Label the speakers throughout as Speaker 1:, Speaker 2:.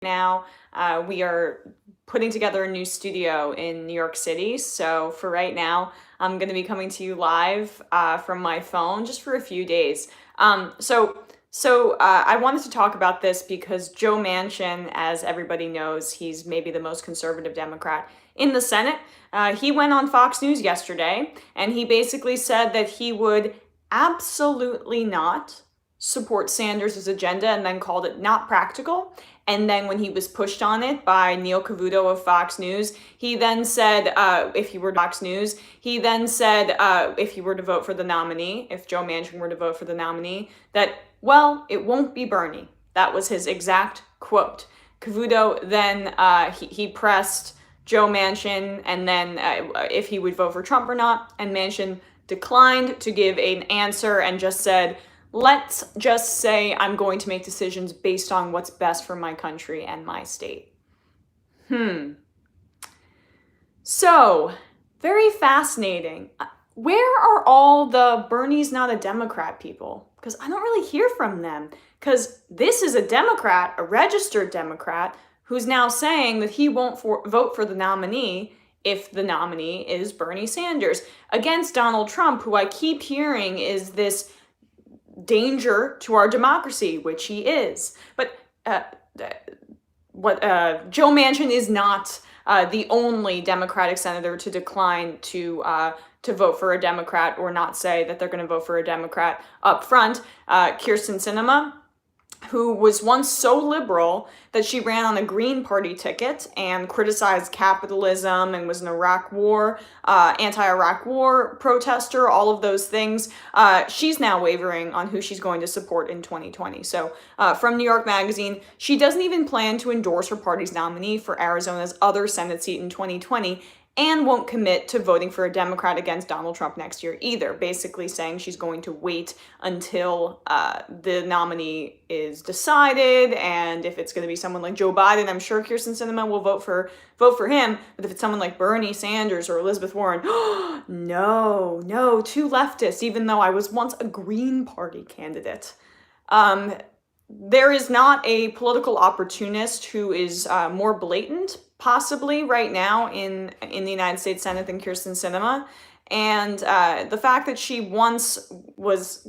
Speaker 1: now. We are putting together a new studio in New York City. So for right now, I'm going to be coming to you live from my phone just for a few days. I wanted to talk about this because Joe Manchin, as everybody knows, he's maybe the most conservative Democrat in the Senate. He went on Fox News yesterday and he basically said that he would absolutely not support Sanders' agenda and then called it not practical. And then when he was pushed on it by Neil Cavuto of Fox News, he then said, if he were to vote for the nominee, if Joe Manchin were to vote for the nominee, that, well, it won't be Bernie. That was his exact quote. Cavuto then, he pressed Joe Manchin and then if he would vote for Trump or not, and Manchin declined to give an answer and just said, let's just say I'm going to make decisions based on what's best for my country and my state. So, very fascinating. Where are all the Bernie's not a Democrat people? Because I don't really hear from them. Because this is a Democrat, a registered Democrat, who's now saying that he won't vote for the nominee if the nominee is Bernie Sanders, against Donald Trump, who I keep hearing is this danger to our democracy, which he is. But Joe Manchin is not the only Democratic senator to decline to vote for a Democrat or not say that they're going to vote for a Democrat up front. Kyrsten Sinema, who was once so liberal that she ran on a Green Party ticket and criticized capitalism and was an anti-Iraq war protester, all of those things. She's now wavering on who she's going to support in 2020. So from New York Magazine, she doesn't even plan to endorse her party's nominee for Arizona's other Senate seat in 2020, and won't commit to voting for a Democrat against Donald Trump next year either, basically saying she's going to wait until the nominee is decided, and if it's going to be someone like Joe Biden, I'm sure Kyrsten Sinema will vote for him, but if it's someone like Bernie Sanders or Elizabeth Warren, no, too leftist, even though I was once a Green Party candidate. There is not a political opportunist who is more blatant, possibly right now in the United States Senate than Kyrsten Sinema. And the fact that she once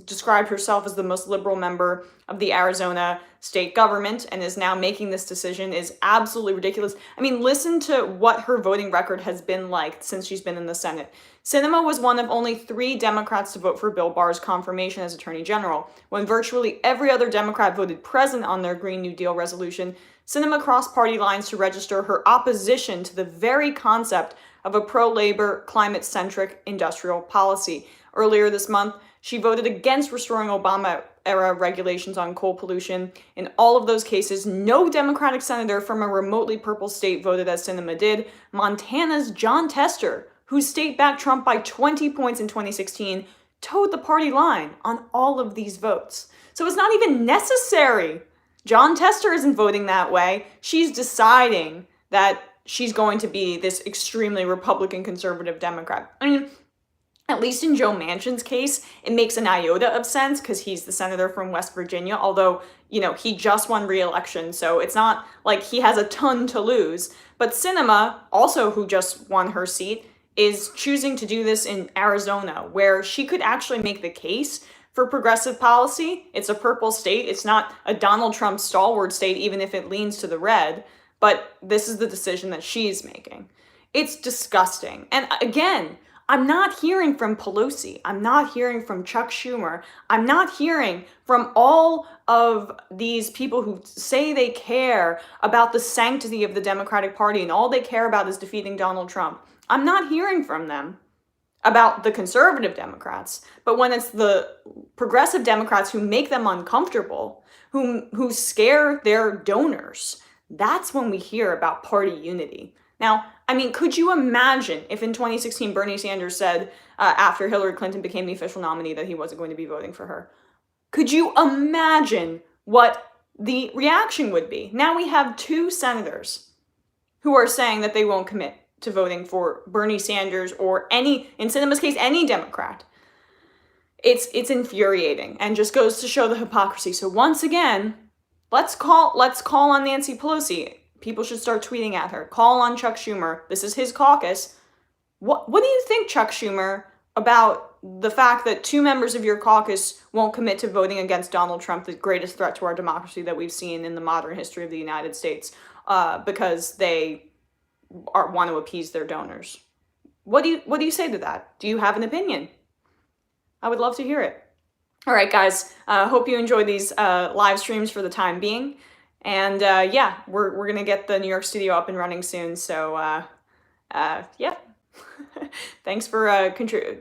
Speaker 1: described herself as the most liberal member of the Arizona state government and is now making this decision is absolutely ridiculous. I mean, listen to what her voting record has been like since she's been in the Senate. Sinema was one of only 3 Democrats to vote for Bill Barr's confirmation as Attorney General. When virtually every other Democrat voted present on their Green New Deal resolution, Sinema crossed party lines to register her opposition to the very concept of a pro-labor, climate-centric industrial policy. Earlier this month, she voted against restoring Obama-era regulations on coal pollution. In all of those cases, no Democratic senator from a remotely purple state voted as Sinema did. Montana's Jon Tester, whose state backed Trump by 20 points in 2016, towed the party line on all of these votes. So it's not even necessary. Jon Tester isn't voting that way. She's deciding that she's going to be this extremely Republican conservative Democrat. I mean, at least in Joe Manchin's case, it makes an iota of sense because he's the senator from West Virginia, although, he just won re-election, so it's not like he has a ton to lose. But Sinema, also who just won her seat, is choosing to do this in Arizona, where she could actually make the case for progressive policy. It's a purple state. It's not a Donald Trump stalwart state, even if it leans to the red. But this is the decision that she's making. It's disgusting. And again, I'm not hearing from Pelosi. I'm not hearing from Chuck Schumer. I'm not hearing from all of these people who say they care about the sanctity of the Democratic Party and all they care about is defeating Donald Trump. I'm not hearing from them about the conservative Democrats, but when it's the progressive Democrats who make them uncomfortable, who scare their donors, that's when we hear about party unity. Now, I mean, could you imagine if in 2016 Bernie Sanders said after Hillary Clinton became the official nominee that he wasn't going to be voting for her? Could you imagine what the reaction would be? Now we have 2 senators who are saying that they won't commit to voting for Bernie Sanders or in Sinema's case, any Democrat. It's infuriating and just goes to show the hypocrisy. So once again, Let's call on Nancy Pelosi. People should start tweeting at her. Call on Chuck Schumer. This is his caucus. What do you think, Chuck Schumer, about the fact that 2 members of your caucus won't commit to voting against Donald Trump, the greatest threat to our democracy that we've seen in the modern history of the United States, because they want to appease their donors? What do you say to that? Do you have an opinion? I would love to hear it. All right, guys. Hope you enjoy these live streams for the time being. And yeah, we're gonna get the New York studio up and running soon. So yeah. Thanks for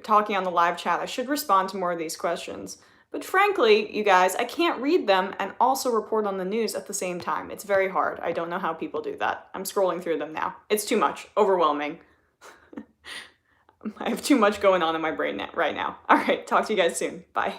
Speaker 1: talking on the live chat. I should respond to more of these questions. But frankly, you guys, I can't read them and also report on the news at the same time. It's very hard. I don't know how people do that. I'm scrolling through them now. It's too much. Overwhelming. I have too much going on in my brain right now. All right, talk to you guys soon. Bye.